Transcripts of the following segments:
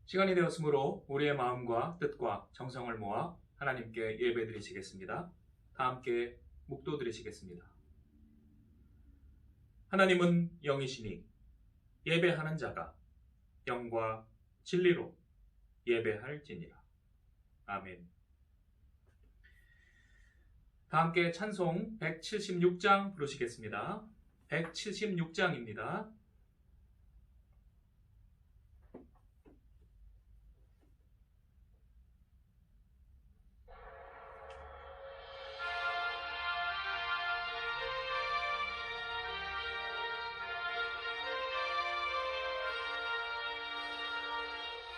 시간이 되었으므로 우리의 마음과 뜻과 정성을 모아 하나님께 예배드리시겠습니다. 다 함께 묵도드리시겠습니다. 하나님은 영이시니 예배하는 자가 영과 진리로 예배할지니라. 아멘. 다 함께 찬송 176장 부르시겠습니다. 176장입니다.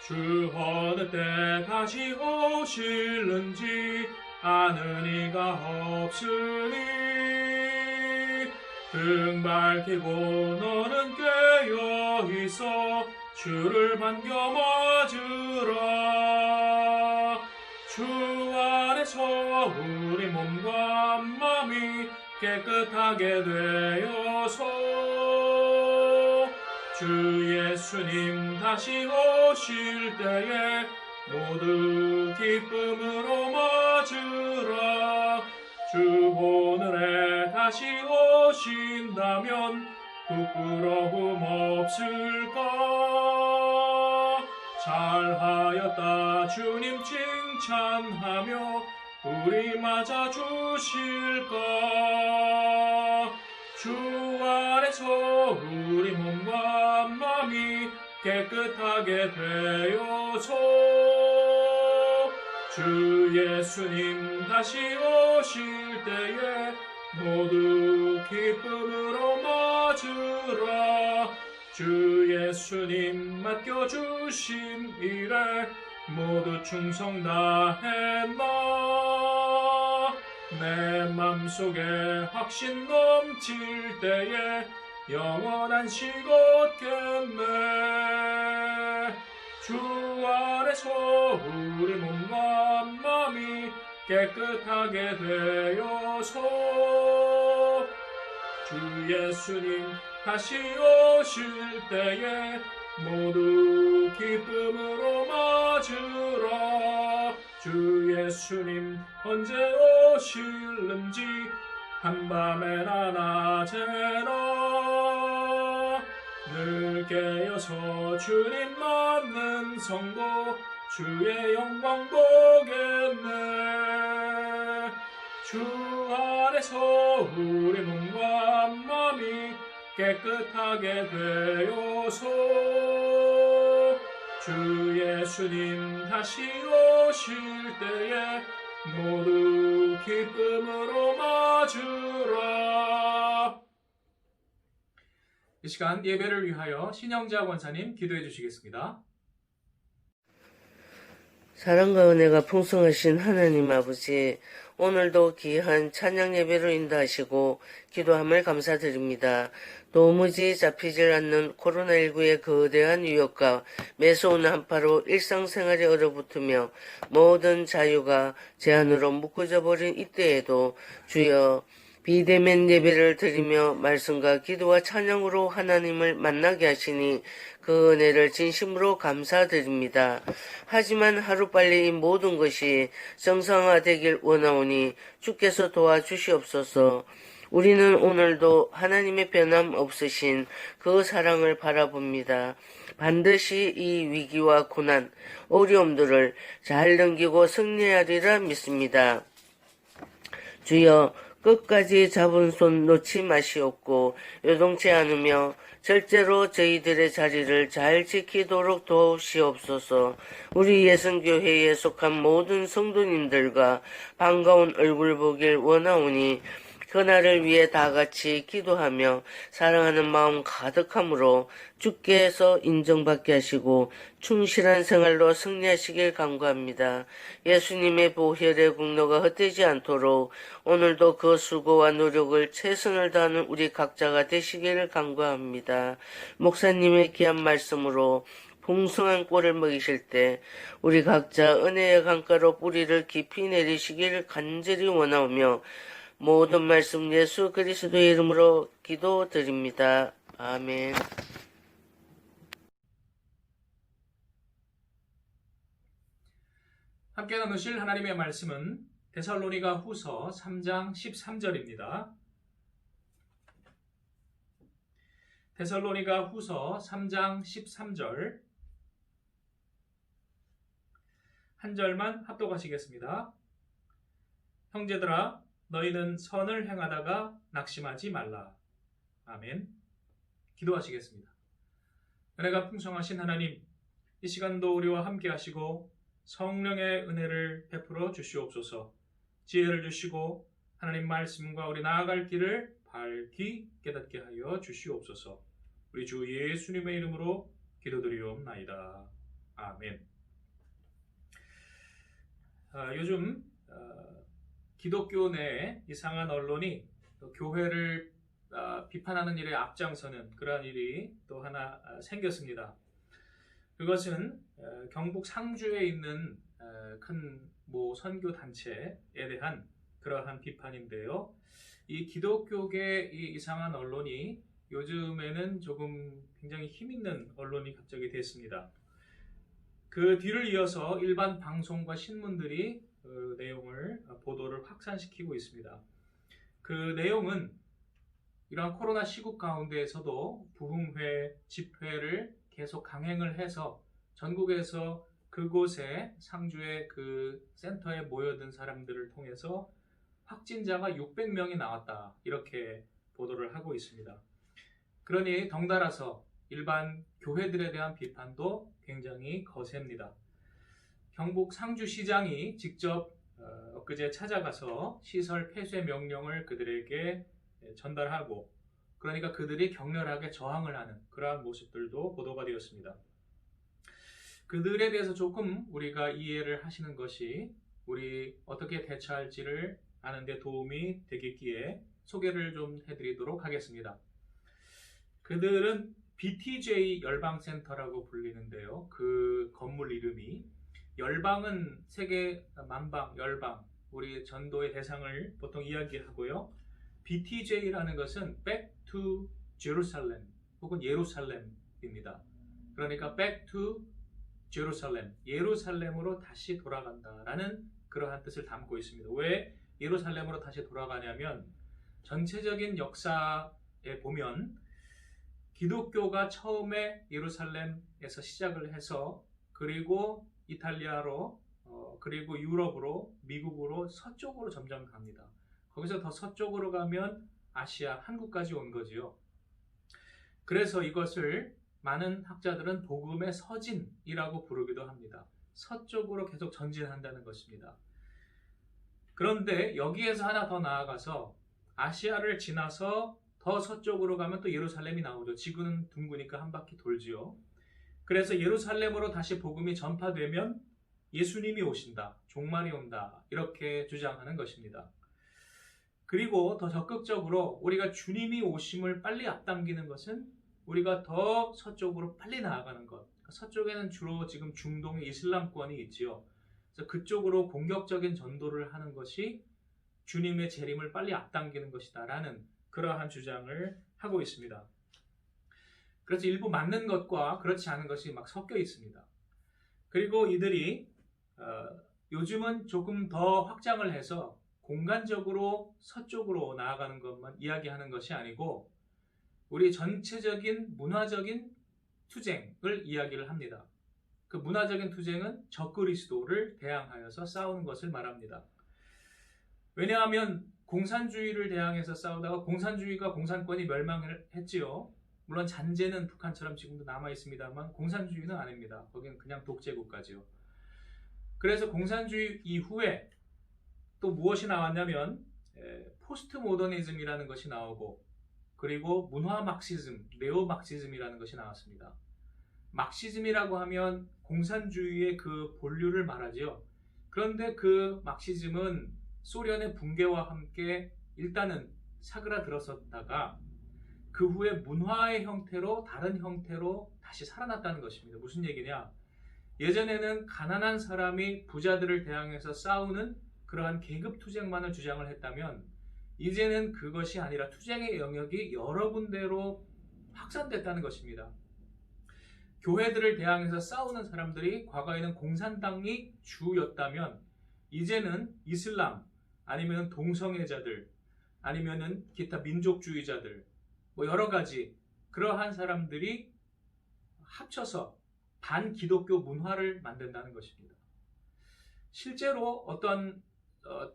주 어느 때 다시 오실는지 아는 이가 없으니 등 밝히고 너는 깨어있어 주를 반겨 맞으라. 주 안에서 우리 몸과 마음이 깨끗하게 되어서 주 예수님 다시 오실 때에 모두 기쁨으로 맞으라. 주 오늘에 다시 오신다면 부끄러움 없을까. 잘하였다 주님 칭찬하며 우리 맞아 주실까. 주 안에서 우리 몸과 마음이 깨끗하게 되어서 주 예수님 다시 오실 때에 모두 기쁨으로 맞으라. 주 예수님 맡겨주신 일에 모두 충성 다했나. 내 맘속에 확신 넘칠 때에 영원한 식 얻겠네. 주 안에서 우리 몸과 마음이 깨끗하게 되어서 주 예수님 다시 오실 때에 모두 기쁨으로 맞으라. 주 예수님 언제 오실는지 한밤에나 낮에나 늘 깨어서 주님 맞는 성도 주의 영광 보겠네. 주 안에서 우리 몸과 마음이 깨끗하게 되어서 주 예수님 다시 오실 때에 모두 기쁨으로 맞으라. 이 시간 예배를 위하여 신영자 권사님 기도해 주시겠습니다. 사랑과 은혜가 풍성하신 하나님 아버지, 오늘도 귀한 찬양 예배로 인도하시고 기도함을 감사드립니다. 도무지 잡히질 않는 코로나19의 거대한 위협과 매서운 한파로 일상생활에 얼어붙으며 모든 자유가 제한으로 묶어져 버린 이때에도 주여 비대면 예배를 드리며 말씀과 기도와 찬양으로 하나님을 만나게 하시니 그 은혜를 진심으로 감사드립니다. 하지만 하루빨리 이 모든 것이 정상화되길 원하오니 주께서 도와주시옵소서. 우리는 오늘도 하나님의 변함없으신 그 사랑을 바라봅니다. 반드시 이 위기와 고난, 어려움들을 잘 넘기고 승리하리라 믿습니다. 주여 끝까지 잡은 손 놓지 마시옵고 요동치 않으며 절대로 저희들의 자리를 잘 지키도록 도우시옵소서. 우리 예성교회에 속한 모든 성도님들과 반가운 얼굴 보길 원하오니 그날을 위해 다 같이 기도하며 사랑하는 마음 가득함으로 주께서 인정받게 하시고 충실한 생활로 승리하시길 간구합니다. 예수님의 보혈의 공로가 헛되지 않도록 오늘도 그 수고와 노력을 최선을 다하는 우리 각자가 되시기를 간구합니다. 목사님의 귀한 말씀으로 풍성한 꼴을 먹이실 때 우리 각자 은혜의 강가로 뿌리를 깊이 내리시기를 간절히 원하오며 모든 말씀 예수 그리스도의 이름으로 기도드립니다. 아멘. 함께 나누실 하나님의 말씀은 데살로니가 후서 3장 13절입니다. 데살로니가 후서 3장 13절 한 절만 합독하시겠습니다. 형제들아 너희는 선을 행하다가 낙심하지 말라. 아멘. 기도하시겠습니다. 은혜가 풍성하신 하나님, 이 시간도 우리와 함께 하시고 성령의 은혜를 베풀어 주시옵소서. 지혜를 주시고 하나님 말씀과 우리 나아갈 길을 밝히 깨닫게 하여 주시옵소서. 우리 주 예수님의 이름으로 기도드리옵나이다. 아멘. 요즘 기독교 내 이상한 언론이 또 교회를 비판하는 일에 앞장서는 그러한 일이 또 하나 생겼습니다. 그것은 경북 상주에 있는 큰 모 선교 단체에 대한 그러한 비판인데요. 이 기독교계 이 이상한 언론이 요즘에는 조금 굉장히 힘있는 언론이 갑자기 됐습니다. 그 뒤를 이어서 일반 방송과 신문들이 그 내용을 보도를 확산시키고 있습니다. 그 내용은 이러한 코로나 시국 가운데에서도 부흥회, 집회를 계속 강행을 해서 전국에서 그곳에 상주의 그 센터에 모여든 사람들을 통해서 확진자가 600명이 나왔다. 이렇게 보도를 하고 있습니다. 그러니 덩달아서 일반 교회들에 대한 비판도 굉장히 거셉니다. 경북 상주시장이 직접 엊그제 찾아가서 시설 폐쇄 명령을 그들에게 전달하고 그러니까 그들이 격렬하게 저항을 하는 그러한 모습들도 보도가 되었습니다. 그들에 대해서 조금 우리가 이해를 하시는 것이 우리 어떻게 대처할지를 아는 데 도움이 되겠기에 소개를 좀 해드리도록 하겠습니다. 그들은 BTJ 열방센터라고 불리는데요. 그 건물 이름이 열방은 세계 만방, 열방, 우리 전도의 대상을 보통 이야기하고요. BTJ라는 것은 Back to Jerusalem 혹은 예루살렘입니다. 그러니까 Back to Jerusalem, 예루살렘으로 다시 돌아간다라는 그러한 뜻을 담고 있습니다. 왜 예루살렘으로 다시 돌아가냐면 전체적인 역사에 보면 기독교가 처음에 예루살렘에서 시작을 해서 그리고 이탈리아로 그리고 유럽으로 미국으로 서쪽으로 점점 갑니다. 거기서 더 서쪽으로 가면 아시아, 한국까지 온 거지요. 그래서 이것을 많은 학자들은 복음의 서진이라고 부르기도 합니다. 서쪽으로 계속 전진한다는 것입니다. 그런데 여기에서 하나 더 나아가서 아시아를 지나서 더 서쪽으로 가면 또 예루살렘이 나오죠. 지구는 둥그니까 한 바퀴 돌지요. 그래서 예루살렘으로 다시 복음이 전파되면 예수님이 오신다, 종말이 온다 이렇게 주장하는 것입니다. 그리고 더 적극적으로 우리가 주님이 오심을 빨리 앞당기는 것은 우리가 더 서쪽으로 빨리 나아가는 것. 서쪽에는 주로 지금 중동의 이슬람권이 있지요. 그래서 그쪽으로 공격적인 전도를 하는 것이 주님의 재림을 빨리 앞당기는 것이다라는 그러한 주장을 하고 있습니다. 그래서 일부 맞는 것과 그렇지 않은 것이 막 섞여 있습니다. 그리고 이들이 요즘은 조금 더 확장을 해서 공간적으로 서쪽으로 나아가는 것만 이야기하는 것이 아니고 우리 전체적인 문화적인 투쟁을 이야기를 합니다. 그 문화적인 투쟁은 적그리스도를 대항하여서 싸우는 것을 말합니다. 왜냐하면 공산주의를 대항해서 싸우다가 공산주의가 공산권이 멸망했지요. 물론 잔재는 북한처럼 지금도 남아있습니다만 공산주의는 아닙니다. 거기는 그냥 독재국가지요. 그래서 공산주의 이후에 또 무엇이 나왔냐면 포스트 모더니즘이라는 것이 나오고 그리고 문화 막시즘, 네오 막시즘이라는 것이 나왔습니다. 막시즘이라고 하면 공산주의의 그 본류를 말하지요. 그런데 그 막시즘은 소련의 붕괴와 함께 일단은 사그라들었었다가 그 후에 문화의 형태로 다른 형태로 다시 살아났다는 것입니다. 무슨 얘기냐? 예전에는 가난한 사람이 부자들을 대항해서 싸우는 그러한 계급 투쟁만을 주장을 했다면 이제는 그것이 아니라 투쟁의 영역이 여러 군데로 확산됐다는 것입니다. 교회들을 대항해서 싸우는 사람들이 과거에는 공산당이 주였다면 이제는 이슬람 아니면 동성애자들 아니면은 기타 민족주의자들 뭐 여러 가지 그러한 사람들이 합쳐서 반기독교 문화를 만든다는 것입니다. 실제로 어떤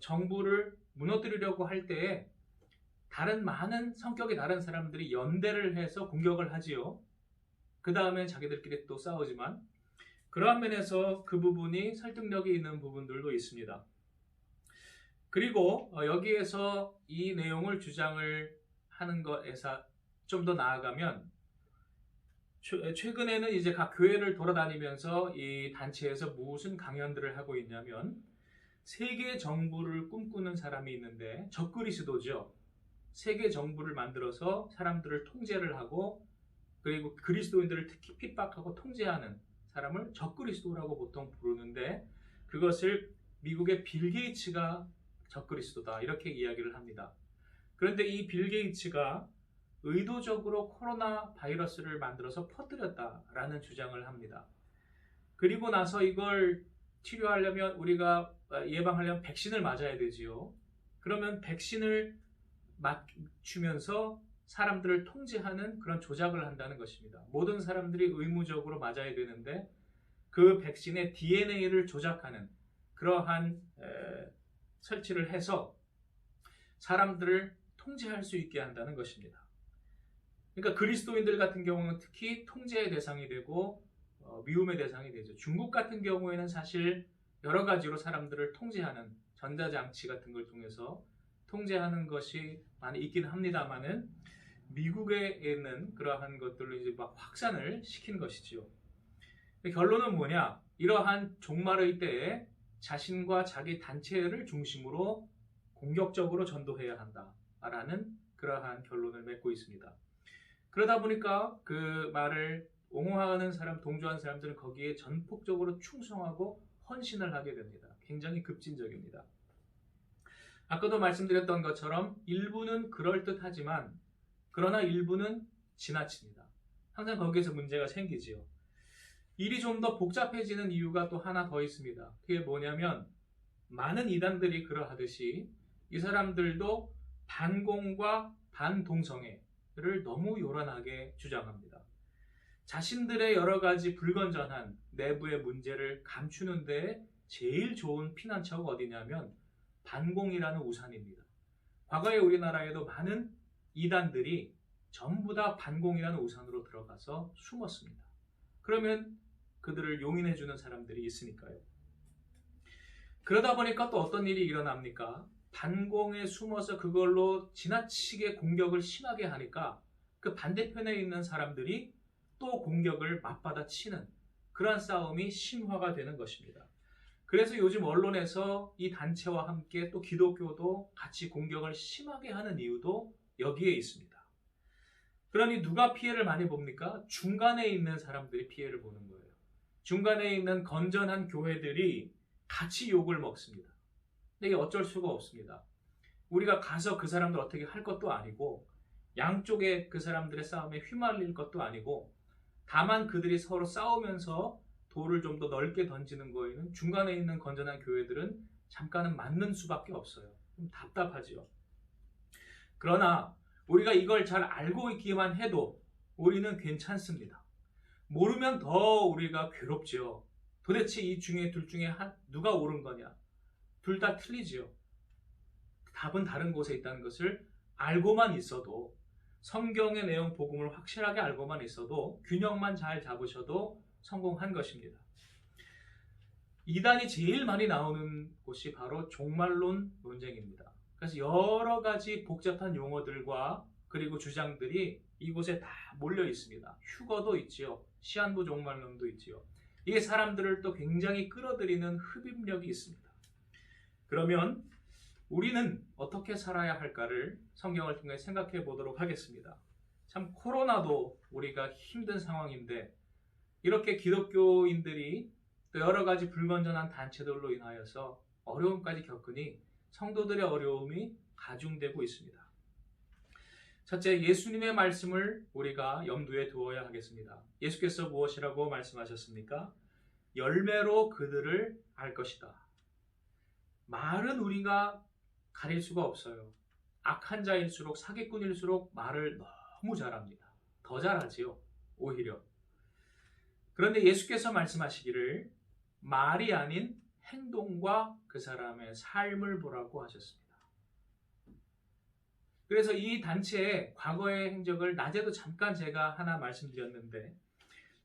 정부를 무너뜨리려고 할 때에 다른 많은 성격이 다른 사람들이 연대를 해서 공격을 하지요. 그 다음에 자기들끼리 또 싸우지만 그러한 면에서 그 부분이 설득력이 있는 부분들도 있습니다. 그리고 여기에서 이 내용을 주장을 하는 것에서 좀 더 나아가면 최근에는 이제 각 교회를 돌아다니면서 이 단체에서 무슨 강연들을 하고 있냐면 세계 정부를 꿈꾸는 사람이 있는데 적그리스도죠. 세계 정부를 만들어서 사람들을 통제를 하고 그리고 그리스도인들을 특히 핍박하고 통제하는 사람을 적그리스도라고 보통 부르는데 그것을 미국의 빌 게이츠가 적그리스도다 이렇게 이야기를 합니다. 그런데 이 빌 게이츠가 의도적으로 코로나 바이러스를 만들어서 퍼뜨렸다라는 주장을 합니다. 그리고 나서 이걸 치료하려면 우리가 예방하려면 백신을 맞아야 되지요. 그러면 백신을 맞추면서 사람들을 통제하는 그런 조작을 한다는 것입니다. 모든 사람들이 의무적으로 맞아야 되는데 그 백신의 DNA를 조작하는 그러한 설치를 해서 사람들을 통제할 수 있게 한다는 것입니다. 그러니까 그리스도인들 같은 경우는 특히 통제의 대상이 되고 미움의 대상이 되죠. 중국 같은 경우에는 사실 여러 가지로 사람들을 통제하는 전자장치 같은 걸 통해서 통제하는 것이 많이 있긴 합니다만은 미국에 있는 그러한 것들로 이제 막 확산을 시킨 것이지요. 결론은 뭐냐? 이러한 종말의 때에 자신과 자기 단체를 중심으로 공격적으로 전도해야 한다라는 그러한 결론을 맺고 있습니다. 그러다 보니까 그 말을 옹호하는 사람, 동조하는 사람들은 거기에 전폭적으로 충성하고 헌신을 하게 됩니다. 굉장히 급진적입니다. 아까도 말씀드렸던 것처럼 일부는 그럴듯하지만 그러나 일부는 지나칩니다. 항상 거기에서 문제가 생기지요. 일이 좀 더 복잡해지는 이유가 또 하나 더 있습니다. 그게 뭐냐면 많은 이단들이 그러하듯이 이 사람들도 반공과 반동성애를 너무 요란하게 주장합니다. 자신들의 여러 가지 불건전한 내부의 문제를 감추는 데 제일 좋은 피난처가 어디냐면 반공이라는 우산입니다. 과거에 우리나라에도 많은 이단들이 전부 다 반공이라는 우산으로 들어가서 숨었습니다. 그러면 그들을 용인해주는 사람들이 있으니까요. 그러다 보니까 또 어떤 일이 일어납니까? 반공에 숨어서 그걸로 지나치게 공격을 심하게 하니까 그 반대편에 있는 사람들이 또 공격을 맞받아 치는 그러한 싸움이 심화가 되는 것입니다. 그래서 요즘 언론에서 이 단체와 함께 또 기독교도 같이 공격을 심하게 하는 이유도 여기에 있습니다. 그러니 누가 피해를 많이 봅니까? 중간에 있는 사람들이 피해를 보는 거예요. 중간에 있는 건전한 교회들이 같이 욕을 먹습니다. 근데 이게 어쩔 수가 없습니다. 우리가 가서 그 사람들 어떻게 할 것도 아니고 양쪽에 그 사람들의 싸움에 휘말릴 것도 아니고 다만 그들이 서로 싸우면서 돌을 좀 더 넓게 던지는 거에는 중간에 있는 건전한 교회들은 잠깐은 맞는 수밖에 없어요. 좀 답답하지요. 그러나 우리가 이걸 잘 알고 있기만 해도 우리는 괜찮습니다. 모르면 더 우리가 괴롭지요. 도대체 이 중에 둘 중에 누가 옳은 거냐? 둘 다 틀리지요. 답은 다른 곳에 있다는 것을 알고만 있어도 성경의 내용 복음을 확실하게 알고만 있어도 균형만 잘 잡으셔도 성공한 것입니다. 이단이 제일 많이 나오는 곳이 바로 종말론 논쟁입니다. 그래서 여러 가지 복잡한 용어들과 그리고 주장들이 이곳에 다 몰려 있습니다. 휴거도 있지요. 시한부 종말론도 있지요. 이게 사람들을 또 굉장히 끌어들이는 흡입력이 있습니다. 그러면 우리는 어떻게 살아야 할까를 성경을 통해 생각해 보도록 하겠습니다. 참 코로나도 우리가 힘든 상황인데 이렇게 기독교인들이 또 여러 가지 불건전한 단체들로 인하여서 어려움까지 겪으니 성도들의 어려움이 가중되고 있습니다. 첫째, 예수님의 말씀을 우리가 염두에 두어야 하겠습니다. 예수께서 무엇이라고 말씀하셨습니까? 열매로 그들을 알 것이다. 말은 우리가 가릴 수가 없어요. 악한 자일수록, 사기꾼일수록 말을 너무 잘합니다. 더 잘하지요, 오히려. 그런데 예수께서 말씀하시기를 말이 아닌 행동과 그 사람의 삶을 보라고 하셨습니다. 그래서 이 단체의 과거의 행적을 낮에도 잠깐 제가 하나 말씀드렸는데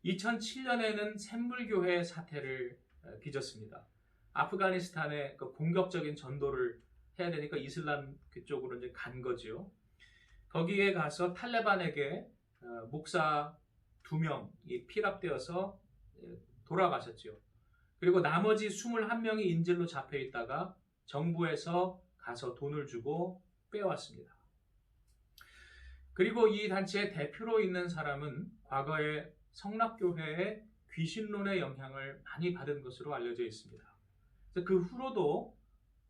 2007년에는 샘물교회 사태를 빚었습니다. 아프가니스탄에 그 공격적인 전도를 해야 되니까 이슬람 그쪽으로 이제 간 거죠. 거기에 가서 탈레반에게 목사 2명이 피랍되어서 돌아가셨죠. 그리고 나머지 21명이 인질로 잡혀 있다가 정부에서 가서 돈을 주고 빼왔습니다. 그리고 이 단체의 대표로 있는 사람은 과거에 성락교회의 귀신론의 영향을 많이 받은 것으로 알려져 있습니다. 그 후로도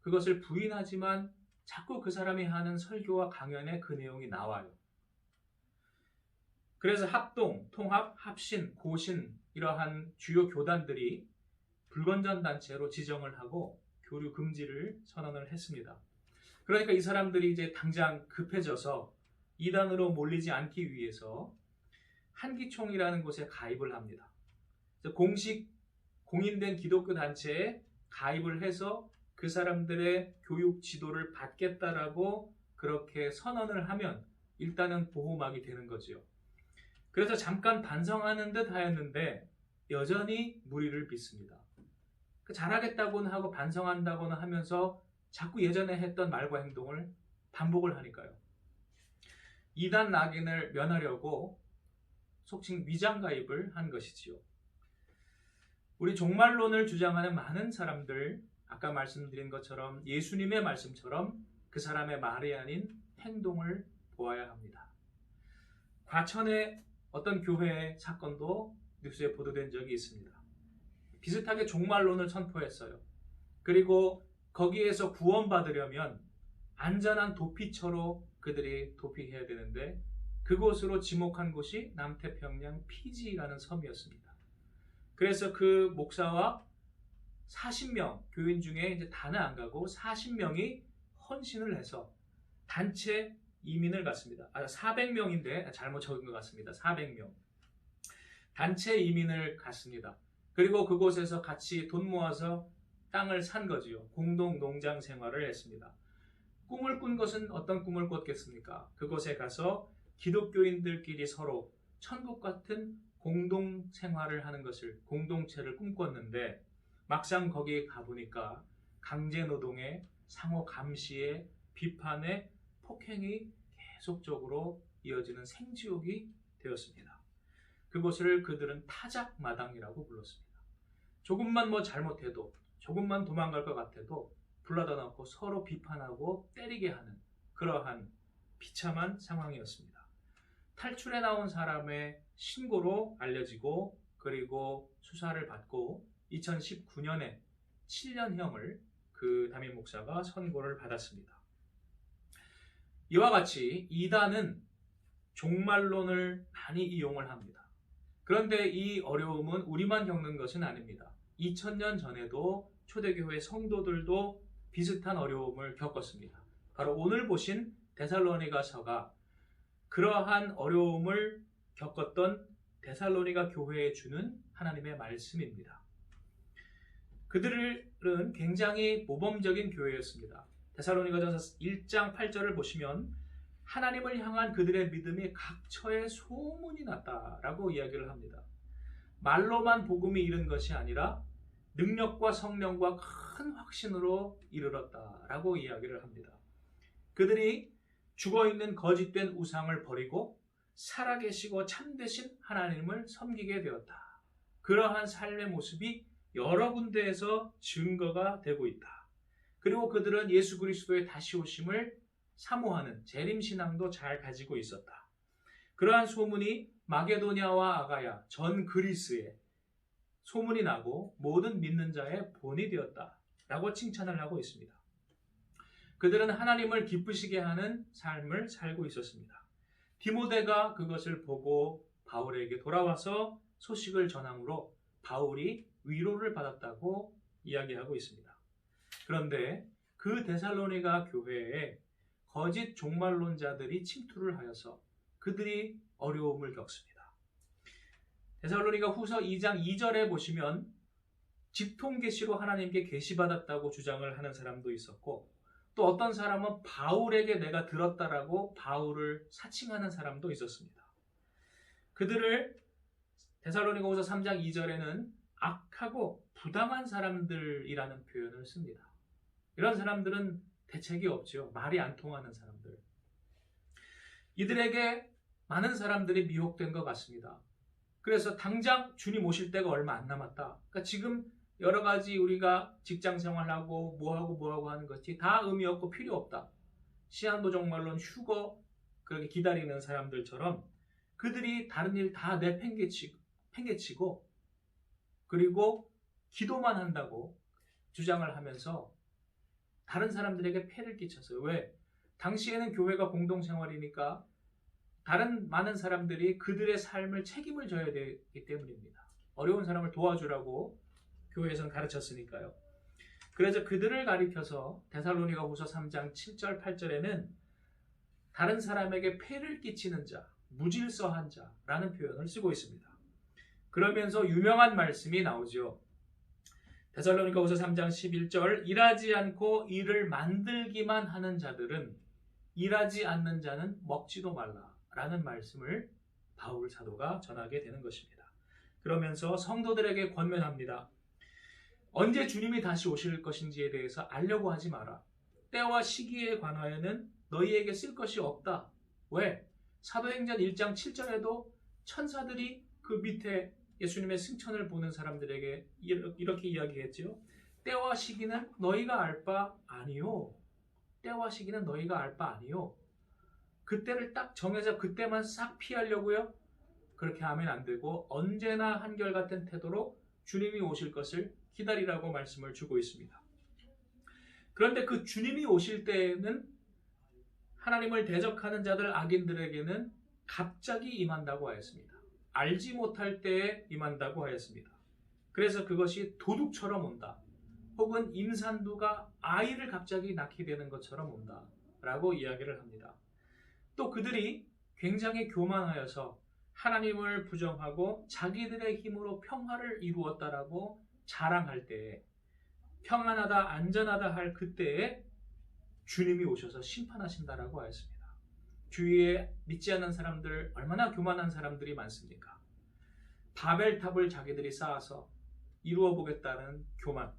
그것을 부인하지만 자꾸 그 사람이 하는 설교와 강연에 그 내용이 나와요. 그래서 합동, 통합, 합신, 고신 이러한 주요 교단들이 불건전 단체로 지정을 하고 교류 금지를 선언을 했습니다. 그러니까 이 사람들이 이제 당장 급해져서 이단으로 몰리지 않기 위해서 한기총이라는 곳에 가입을 합니다. 공식 공인된 기독교 단체에 가입을 해서 그 사람들의 교육 지도를 받겠다라고 그렇게 선언을 하면 일단은 보호막이 되는 거죠. 그래서 잠깐 반성하는 듯 하였는데 여전히 무리를 빚습니다. 잘하겠다고는 하고 반성한다고는 하면서 자꾸 예전에 했던 말과 행동을 반복을 하니까요. 이단 낙인을 면하려고 속칭 위장가입을 한 것이지요. 우리 종말론을 주장하는 많은 사람들, 아까 말씀드린 것처럼 예수님의 말씀처럼 그 사람의 말이 아닌 행동을 보아야 합니다. 과천의 어떤 교회의 사건도 뉴스에 보도된 적이 있습니다. 비슷하게 종말론을 선포했어요. 그리고 거기에서 구원받으려면 안전한 도피처로 그들이 도피해야 되는데 그곳으로 지목한 곳이 남태평양 피지라는 섬이었습니다. 그래서 그 목사와 40명 교인 중에 이제 다는 안 가고 40명이 헌신을 해서 단체 이민을 갔습니다. 400명인데 잘못 적은 것 같습니다. 400명. 단체 이민을 갔습니다. 그리고 그곳에서 같이 돈 모아서 땅을 산 거지요. 공동 농장 생활을 했습니다. 꿈을 꾼 것은 어떤 꿈을 꿨겠습니까? 그곳에 가서 기독교인들끼리 서로 천국 같은 공동 생활을 하는 것을, 공동체를 꿈꿨는데 막상 거기에 가보니까 강제노동에 상호 감시에 비판에 폭행이 계속적으로 이어지는 생지옥이 되었습니다. 그곳을 그들은 타작마당이라고 불렀습니다. 조금만 잘못해도, 조금만 도망갈 것 같아도 불러다 놓고 서로 비판하고 때리게 하는 그러한 비참한 상황이었습니다. 탈출해 나온 사람의 신고로 알려지고 그리고 수사를 받고 2019년에 7년형을 그 담임 목사가 선고를 받았습니다. 이와 같이 이단은 종말론을 많이 이용을 합니다. 그런데 이 어려움은 우리만 겪는 것은 아닙니다. 2000년 전에도 초대교회 성도들도 비슷한 어려움을 겪었습니다. 바로 오늘 보신 데살로니가서가 그러한 어려움을 겪었던 데살로니가 교회에 주는 하나님의 말씀입니다. 그들은 굉장히 모범적인 교회였습니다. 데살로니가전서 1장 8절을 보시면 하나님을 향한 그들의 믿음이 각처에 소문이 났다라고 이야기를 합니다. 말로만 복음이 이른 것이 아니라 능력과 성령과 큰 확신으로 이르렀다라고 이야기를 합니다. 그들이 죽어있는 거짓된 우상을 버리고 살아계시고 참되신 하나님을 섬기게 되었다. 그러한 삶의 모습이 여러 군데에서 증거가 되고 있다. 그리고 그들은 예수 그리스도의 다시 오심을 사모하는 재림신앙도 잘 가지고 있었다. 그러한 소문이 마게도냐와 아가야, 전 그리스에 소문이 나고 모든 믿는 자의 본이 되었다라고 칭찬을 하고 있습니다. 그들은 하나님을 기쁘시게 하는 삶을 살고 있었습니다. 디모데가 그것을 보고 바울에게 돌아와서 소식을 전함으로 바울이 위로를 받았다고 이야기하고 있습니다. 그런데 그 데살로니가 교회에 거짓 종말론자들이 침투를 하여서 그들이 어려움을 겪습니다. 데살로니가 후서 2장 2절에 보시면 직통 계시로 하나님께 계시받았다고 주장을 하는 사람도 있었고, 또 어떤 사람은 바울에게 내가 들었다라고 바울을 사칭하는 사람도 있었습니다. 그들을 데살로니가 후서 3장 2절에는 악하고 부당한 사람들이라는 표현을 씁니다. 이런 사람들은 대책이 없죠. 말이 안 통하는 사람들. 이들에게 많은 사람들이 미혹된 것 같습니다. 그래서 당장 주님 오실 때가 얼마 안 남았다. 그러니까 지금 여러 가지 우리가 직장 생활하고 뭐하고 하는 것이 다 의미 없고 필요 없다. 시한부 종말론 휴거 그렇게 기다리는 사람들처럼 그들이 다른 일 다 내팽개치고 그리고 기도만 한다고 주장을 하면서 다른 사람들에게 폐를 끼쳤어요. 왜? 당시에는 교회가 공동생활이니까 다른 많은 사람들이 그들의 삶을 책임을 져야 되기 때문입니다. 어려운 사람을 도와주라고 교회에서는 가르쳤으니까요. 그래서 그들을 가리켜서 데살로니가 후서 3장 7절 8절에는 다른 사람에게 폐를 끼치는 자, 무질서한 자라는 표현을 쓰고 있습니다. 그러면서 유명한 말씀이 나오죠. 데살로니가 후서 3장 11절 일하지 않고 일을 만들기만 하는 자들은 일하지 않는 자는 먹지도 말라라는 말씀을 바울 사도가 전하게 되는 것입니다. 그러면서 성도들에게 권면합니다. 언제 주님이 다시 오실 것인지에 대해서 알려고 하지 마라. 때와 시기에 관하여는 너희에게 쓸 것이 없다. 왜? 사도행전 1장 7절에도 천사들이 그 밑에 예수님의 승천을 보는 사람들에게 이렇게 이야기했죠. 때와 시기는 너희가 알 바 아니요. 때와 시기는 너희가 알 바 아니요. 그때를 딱 정해서 그때만 싹 피하려고요? 그렇게 하면 안 되고 언제나 한결같은 태도로 주님이 오실 것을 기다리라고 말씀을 주고 있습니다. 그런데 그 주님이 오실 때에는 하나님을 대적하는 자들 악인들에게는 갑자기 임한다고 하였습니다. 알지 못할 때에 임한다고 하였습니다. 그래서 그것이 도둑처럼 온다. 혹은 임산부가 아이를 갑자기 낳게 되는 것처럼 온다. 라고 이야기를 합니다. 또 그들이 굉장히 교만하여서 하나님을 부정하고 자기들의 힘으로 평화를 이루었다라고 자랑할 때에 평안하다 안전하다 할 그때에 주님이 오셔서 심판하신다라고 하였습니다. 주위에 믿지 않는 사람들 얼마나 교만한 사람들이 많습니까? 바벨탑을 자기들이 쌓아서 이루어 보겠다는 교만,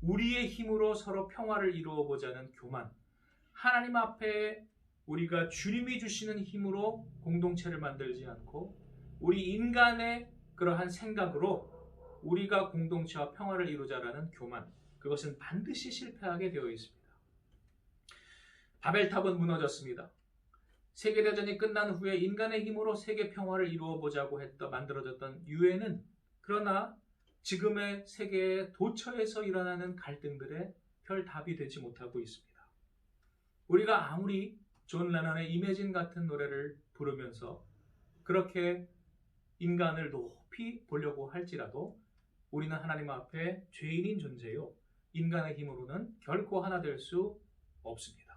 우리의 힘으로 서로 평화를 이루어 보자는 교만, 하나님 앞에 우리가 주님이 주시는 힘으로 공동체를 만들지 않고 우리 인간의 그러한 생각으로 우리가 공동체와 평화를 이루자라는 교만, 그것은 반드시 실패하게 되어 있습니다. 바벨탑은 무너졌습니다. 세계대전이 끝난 후에 인간의 힘으로 세계 평화를 이루어 보자고 만들어졌던 유엔은 그러나 지금의 세계의 도처에서 일어나는 갈등들에 별 답이 되지 못하고 있습니다. 우리가 아무리 존 레넌의 이매진 같은 노래를 부르면서 그렇게 인간을 높이 보려고 할지라도 우리는 하나님 앞에 죄인인 존재요. 인간의 힘으로는 결코 하나 될 수 없습니다.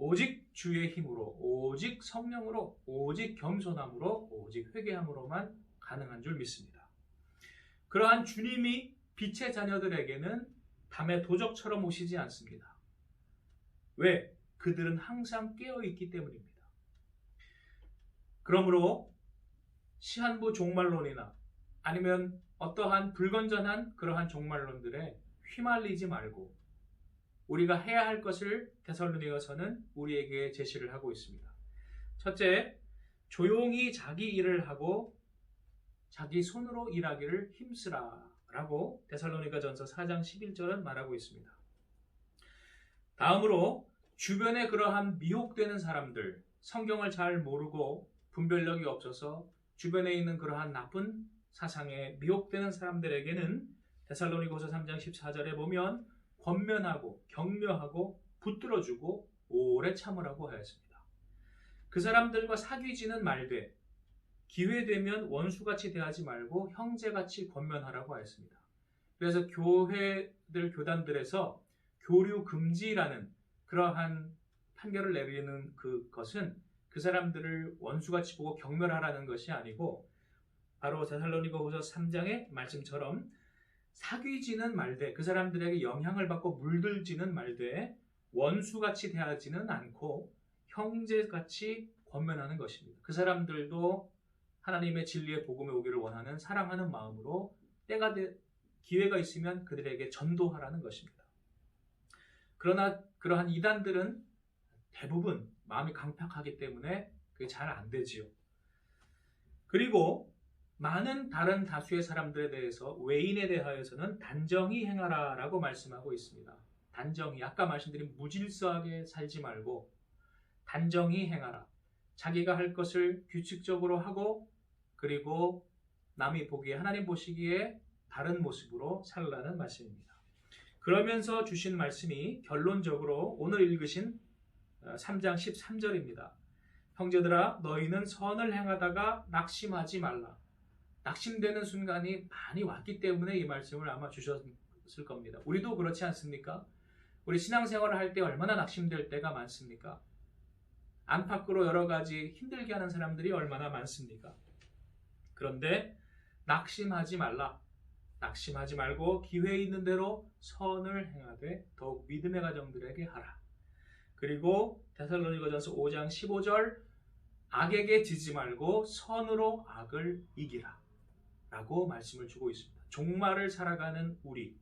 오직 주의 힘으로, 오직 성령으로, 오직 겸손함으로, 오직 회개함으로만 가능한 줄 믿습니다. 그러한 주님이 빛의 자녀들에게는 밤의 도적처럼 오시지 않습니다. 왜? 그들은 항상 깨어있기 때문입니다. 그러므로 시한부 종말론이나 아니면 어떠한 불건전한 그러한 종말론들에 휘말리지 말고 우리가 해야 할 것을 데살로니가서는 우리에게 제시를 하고 있습니다. 첫째, 조용히 자기 일을 하고 자기 손으로 일하기를 힘쓰라 라고 데살로니가전서 4장 11절은 말하고 있습니다. 다음으로 주변에 그러한 미혹되는 사람들, 성경을 잘 모르고 분별력이 없어서 주변에 있는 그러한 나쁜 사상에 미혹되는 사람들에게는 데살로니가서 3장 14절에 보면 권면하고 격려하고 붙들어주고 오래 참으라고 하였습니다. 그 사람들과 사귀지는 말되 기회되면 원수같이 대하지 말고 형제같이 권면하라고 하였습니다. 그래서 교회들, 교단들에서 교류 금지라는 그러한 판결을 내리는 그것은 그 사람들을 원수같이 보고 경멸하라는 것이 아니고 바로 데살로니가후서 3장의 말씀처럼 사귀지는 말되 그 사람들에게 영향을 받고 물들지는 말되 원수같이 대하지는 않고 형제같이 권면하는 것입니다. 그 사람들도 하나님의 진리의 복음에 오기를 원하는 사랑하는 마음으로 기회가 있으면 그들에게 전도하라는 것입니다. 그러나 그러한 이단들은 대부분 마음이 강팍하기 때문에 그게 잘 안 되지요. 그리고 많은 다른 다수의 사람들에 대해서 외인에 대하여서는 단정히 행하라 라고 말씀하고 있습니다. 단정히, 아까 말씀드린 무질서하게 살지 말고 단정히 행하라. 자기가 할 것을 규칙적으로 하고 그리고 남이 보기에, 하나님 보시기에 다른 모습으로 살라는 말씀입니다. 그러면서 주신 말씀이 결론적으로 오늘 읽으신 3장 13절입니다. 형제들아 너희는 선을 행하다가 낙심하지 말라. 낙심되는 순간이 많이 왔기 때문에 이 말씀을 아마 주셨을 겁니다. 우리도 그렇지 않습니까? 우리 신앙생활을 할 때 얼마나 낙심될 때가 많습니까? 안팎으로 여러 가지 힘들게 하는 사람들이 얼마나 많습니까? 그런데 낙심하지 말라. 낙심하지 말고 기회 있는 대로 선을 행하되 더욱 믿음의 가정들에게 하라. 그리고 데살로니가전서 5장 15절 악에게 지지 말고 선으로 악을 이기라 라고 말씀을 주고 있습니다. 종말을 살아가는 우리,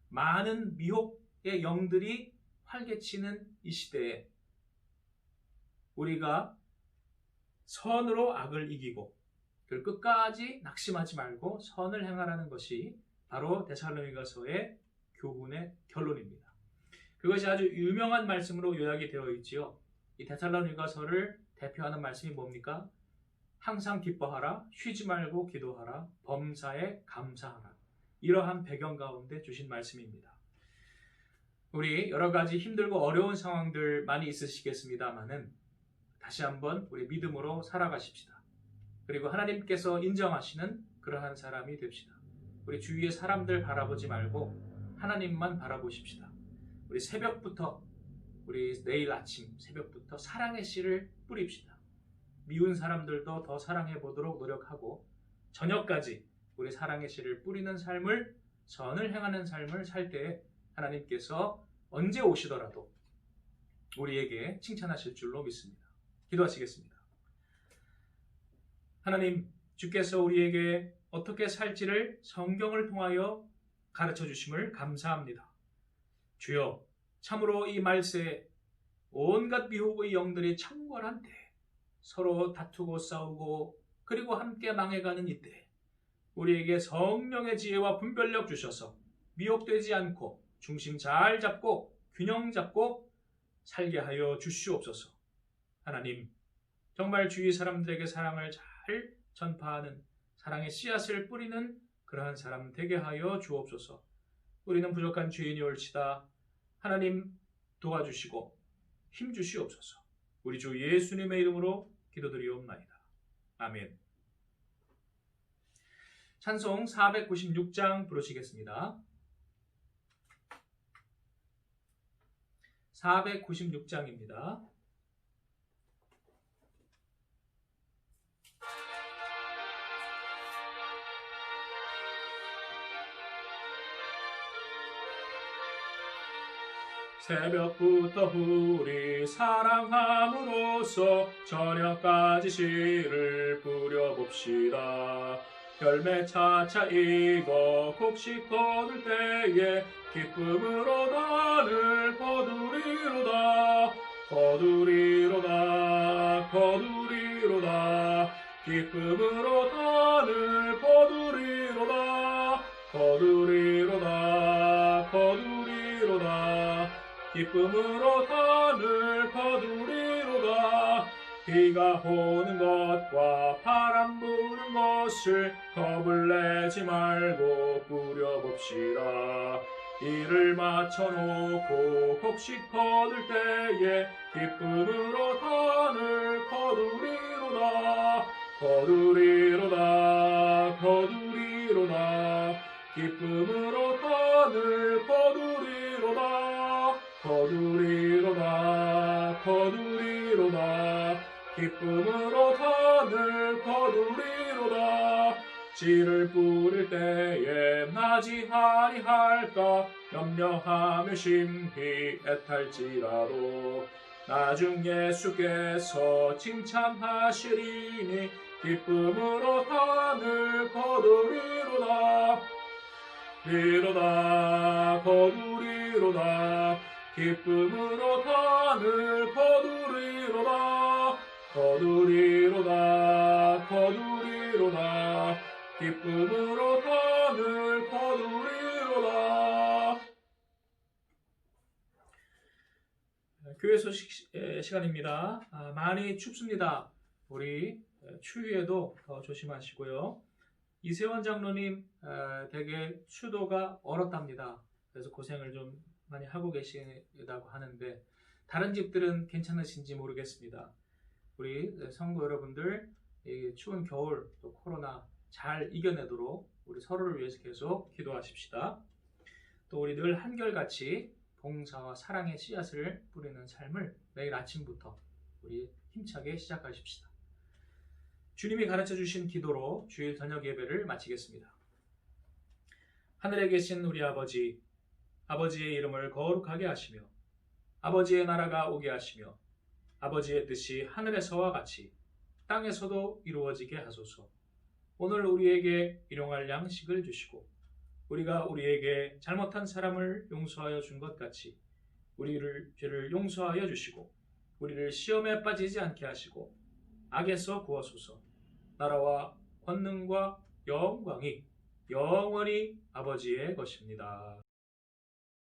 많은 미혹의 영들이 활개치는 이 시대에 우리가 선으로 악을 이기고 그 끝까지 낙심하지 말고 선을 행하라는 것이 바로 데살로니가서의 교훈의 결론입니다. 그것이 아주 유명한 말씀으로 요약이 되어 있지요. 이 데살로니가서를 대표하는 말씀이 뭡니까? 항상 기뻐하라, 쉬지 말고 기도하라, 범사에 감사하라. 이러한 배경 가운데 주신 말씀입니다. 우리 여러 가지 힘들고 어려운 상황들 많이 있으시겠습니다만은 다시 한번 우리 믿음으로 살아가십시다. 그리고 하나님께서 인정하시는 그러한 사람이 됩시다. 우리 주위의 사람들 바라보지 말고 하나님만 바라보십시다. 우리 새벽부터, 우리 내일 아침 새벽부터 사랑의 씨를 뿌립시다. 미운 사람들도 더 사랑해 보도록 노력하고 저녁까지 우리 사랑의 씨를 뿌리는 삶을, 선을 행하는 삶을 살 때 하나님께서 언제 오시더라도 우리에게 칭찬하실 줄로 믿습니다. 기도하시겠습니다. 하나님, 주께서 우리에게 어떻게 살지를 성경을 통하여 가르쳐 주심을 감사합니다. 주여, 참으로 이 말세에 온갖 미혹의 영들이 창궐한 때 서로 다투고 싸우고 그리고 함께 망해가는 이때 우리에게 성령의 지혜와 분별력 주셔서 미혹되지 않고 중심 잘 잡고 균형 잡고 살게 하여 주시옵소서. 하나님, 정말 주위 사람들에게 사랑을 잘 전파하는 사랑의 씨앗을 뿌리는 그러한 사람 되게 하여 주옵소서. 우리는 부족한 죄인이 옳지다. 하나님 도와주시고 힘 주시옵소서. 우리 주 예수님의 이름으로 기도드리옵나이다. 아멘. 찬송 496장 부르시겠습니다. 496장입니다. 새벽부터 우리 사랑함으로써 저녁까지 씨를 뿌려봅시다. 열매 차차 익어 곡식 거둘 때에 기쁨으로 단을 거두리로다. 거두리로다. 거두리로다. 기쁨으로 단을 거두리로다. 거두리로다. 거두리로다. 기쁨으로 단을 거두리로다. 비가 오는 것과 바람 부는 것을 겁을 내지 말고 뿌려봅시다. 이를 맞춰놓고 곡식 거둘 때에 기쁨으로 단을 거두리로다. 거두리로다 거두리로다 거두리로다 기쁨으로 하늘 거두리로다 거두리로다 거두리로다 기쁨으로 하늘 거두리로다 씨를 뿌릴 때에 맞이하리 할까 염려하며 심히 애탈지라도 나중 예수께서 칭찬하시리니 기쁨으로 하늘 거두리로다 리로다 거두리로다 기쁨으로 하늘 거두리로다 거두리로다 거두리로다 기쁨으로 하늘 거두리로다. 교회 소식 시간입니다. 많이 춥습니다. 우리 추위에도 더 조심하시고요. 이세원 장로님 되게 추도가 얼었답니다. 그래서 고생을 좀 많이 하고 계시다고 하는데 다른 집들은 괜찮으신지 모르겠습니다. 우리 성도 여러분들 이 추운 겨울 또 코로나 잘 이겨내도록 우리 서로를 위해서 계속 기도하십시다. 또 우리 늘 한결같이 봉사와 사랑의 씨앗을 뿌리는 삶을 매일 아침부터 우리 힘차게 시작하십시다. 주님이 가르쳐 주신 기도로 주일 저녁 예배를 마치겠습니다. 하늘에 계신 우리 아버지, 아버지의 이름을 거룩하게 하시며 아버지의 나라가 오게 하시며 아버지의 뜻이 하늘에서와 같이 땅에서도 이루어지게 하소서. 오늘 우리에게 일용할 양식을 주시고 우리가 우리에게 잘못한 사람을 용서하여 준 것 같이 우리를 죄를 용서하여 주시고 우리를 시험에 빠지지 않게 하시고 악에서 구하소서. 나라와 권능과 영광이 영원히 아버지의 것입니다.